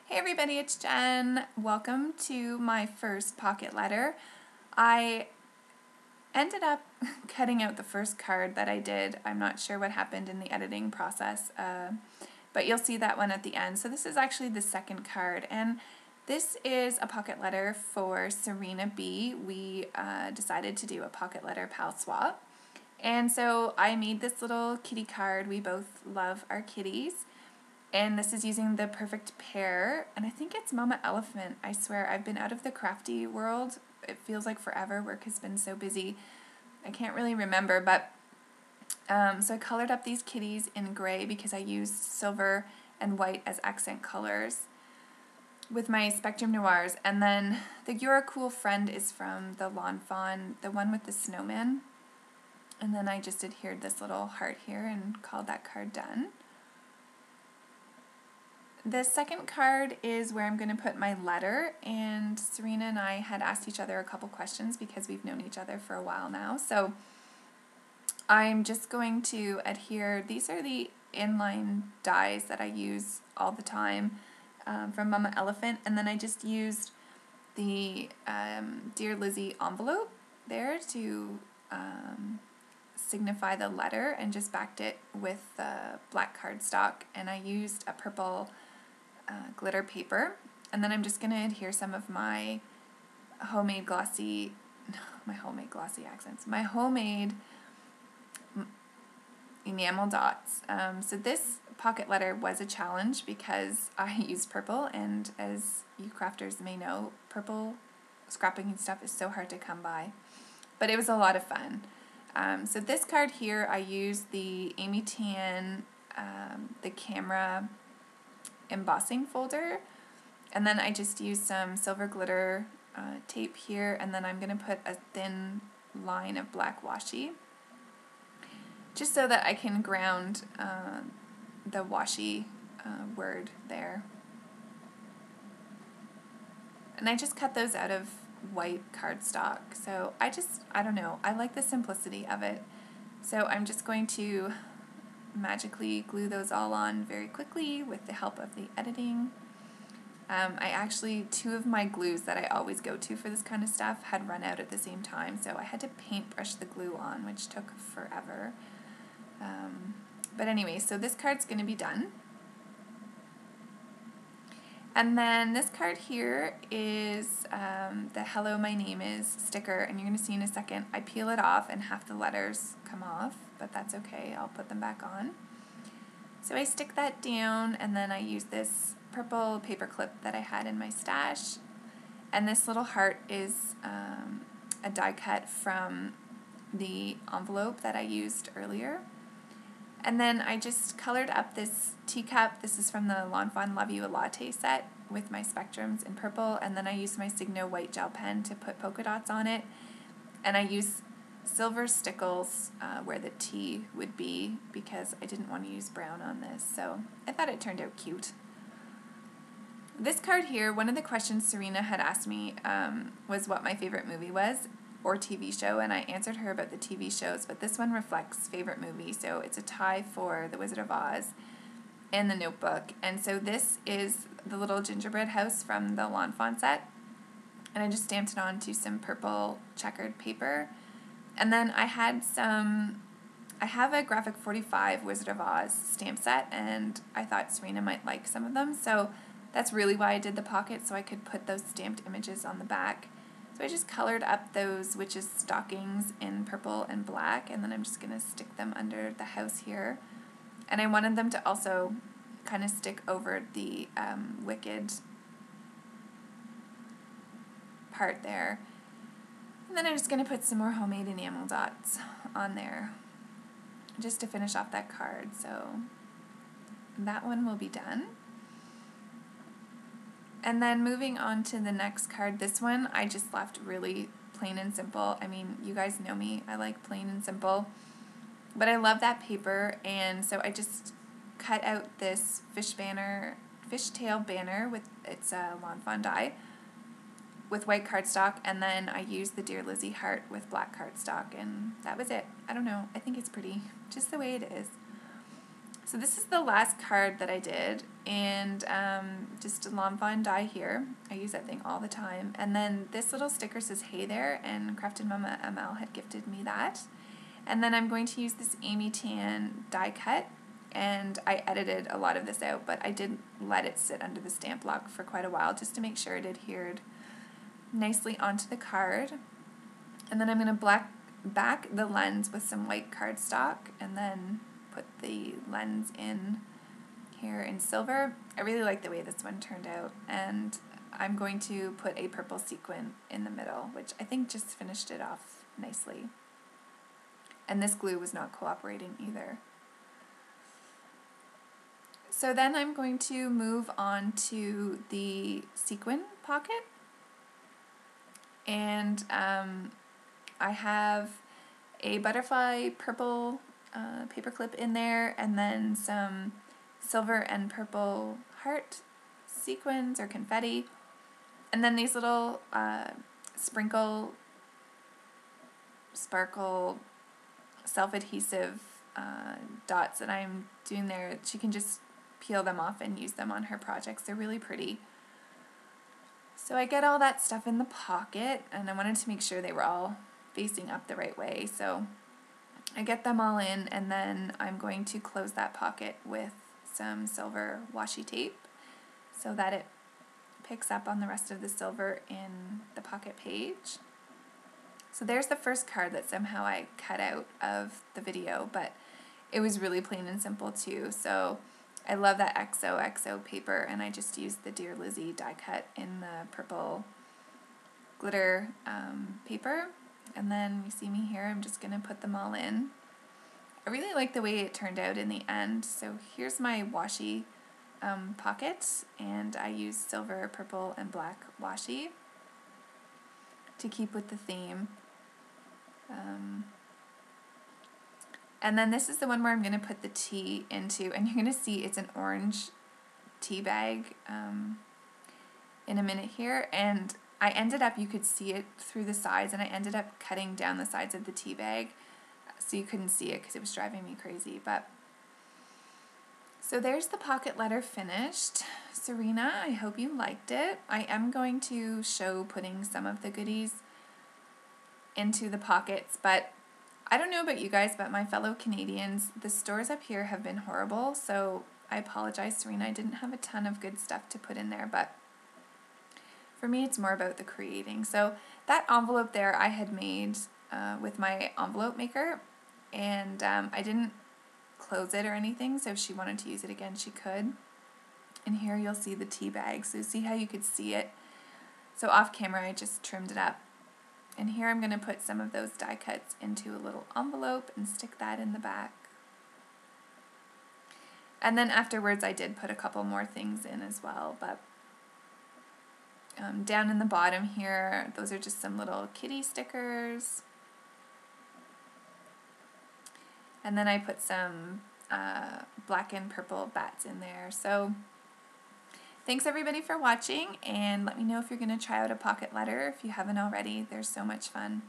Hey everybody, it's Jen. Welcome to my first pocket letter. I ended up cutting out the first card that I did. I'm not sure what happened in the editing process, but you'll see that one at the end. So this is actually the second card, and this is a pocket letter for Serena B. We decided to do a pocket letter pal swap. And so I made this little kitty card. We both love our kitties. And this is using the perfect pair, and I think it's Mama Elephant. I swear, I've been out of the crafty world. It feels like forever. Work has been so busy. I can't really remember, but so I colored up these kitties in gray because I used silver and white as accent colors with my Spectrum Noirs. And then the You're a Cool Friend is from the Lawn Fawn, the one with the snowman. And then I just adhered this little heart here and called that card done. The second card is where I'm going to put my letter, and Serena and I had asked each other a couple questions because we've known each other for a while now. So I'm just going to adhere. These are the inline dies that I use all the time from Mama Elephant, and then I just used the Dear Lizzie envelope there to signify the letter, and just backed it with black cardstock, and I used a purple glitter paper, and then I'm just going to adhere some of my homemade glossy accents, my homemade enamel dots. So this pocket letter was a challenge because I used purple, and as you crafters may know, purple scrapbooking stuff is so hard to come by, but it was a lot of fun. So this card here, I used the Amy Tan, the camera embossing folder, and then I just used some silver glitter tape here, and then I'm going to put a thin line of black washi just so that I can ground the washi word there. And I just cut those out of white cardstock, so I don't know, I like the simplicity of it. So I'm just going to magically glue those all on very quickly with the help of the editing. I actually, two of my glues that I always go to for this kind of stuff had run out at the same time, so I had to paintbrush the glue on, which took forever. But anyway, so this card's going to be done. And then this card here is the Hello, My Name Is sticker, and you're going to see in a second I peel it off and half the letters come off, but that's okay, I'll put them back on. So I stick that down, and then I use this purple paper clip that I had in my stash, and this little heart is a die cut from the envelope that I used earlier. And then I just colored up this teacup. This is from the Lawn Fawn Love You a Latte set with my Spectrums in purple, and then I used my Signo white gel pen to put polka dots on it, and I used silver stickles where the T would be because I didn't want to use brown on this, so I thought it turned out cute. This card here, one of the questions Serena had asked me was what my favorite movie was, or TV show, and I answered her about the TV shows, but this one reflects favorite movie, so it's a tie for The Wizard of Oz and The Notebook. And so this is the little gingerbread house from the Lawn Fawn set, and I just stamped it onto some purple checkered paper. And then I have a Graphic 45 Wizard of Oz stamp set, and I thought Serena might like some of them, so that's really why I did the pocket, so I could put those stamped images on the back. So I just colored up those witches' stockings in purple and black, and then I'm just going to stick them under the house here. And I wanted them to also kind of stick over the wicked part there. And then I'm just going to put some more homemade enamel dots on there just to finish off that card. So that one will be done. And then moving on to the next card, this one I just left really plain and simple. I mean, you guys know me, I like plain and simple, but I love that paper, and so I just cut out this fishtail banner with its Lawn Fawn die with white cardstock, and then I used the Dear Lizzie heart with black cardstock, and that was it. I don't know, I think it's pretty, just the way it is. So this is the last card that I did, and just a Lawn Fawn die here. I use that thing all the time. And then this little sticker says hey there, and Crafted Mama ML had gifted me that. And then I'm going to use this Amy Tan die cut, and I edited a lot of this out, but I did let it sit under the stamp block for quite a while just to make sure it adhered nicely onto the card. And then I'm going to back the lens with some white cardstock, and then put the lens in here in silver. I really like the way this one turned out, and I'm going to put a purple sequin in the middle, which I think just finished it off nicely. And this glue was not cooperating either. So then I'm going to move on to the sequin pocket, and I have a butterfly purple paper clip in there, and then some silver and purple heart sequins or confetti, and then these little sparkle self-adhesive dots that I'm doing there. She can just peel them off and use them on her projects. They're really pretty. So I get all that stuff in the pocket, and I wanted to make sure they were all facing up the right way. So I get them all in, and then I'm going to close that pocket with some silver washi tape so that it picks up on the rest of the silver in the pocket page. So there's the first card that somehow I cut out of the video, but it was really plain and simple too. So I love that XOXO paper, and I just used the Dear Lizzie die cut in the purple glitter paper. And then you see me here, I'm just going to put them all in. I really like the way it turned out in the end. So here's my washi pocket, and I used silver, purple, and black washi to keep with the theme. And then this is the one where I'm going to put the tea into, and you're going to see it's an orange tea bag in a minute here. And I ended up, you could see it through the sides, and I ended up cutting down the sides of the tea bag so you couldn't see it because it was driving me crazy. But so there's the pocket letter finished. Serena, I hope you liked it. I am going to show putting some of the goodies into the pockets, but I don't know about you guys, but my fellow Canadians, the stores up here have been horrible, so I apologize, Serena. I didn't have a ton of good stuff to put in there, but for me, it's more about the creating. So that envelope there I had made with my envelope maker, and I didn't close it or anything, so if she wanted to use it again, she could. And here you'll see the tea bag, so see how you could see it. So off camera, I just trimmed it up. And here I'm going to put some of those die cuts into a little envelope and stick that in the back. And then afterwards I did put a couple more things in as well, but down in the bottom here, those are just some little kitty stickers. And then I put some black and purple bats in there. So thanks everybody for watching, and let me know if you're going to try out a pocket letter if you haven't already. They're so much fun.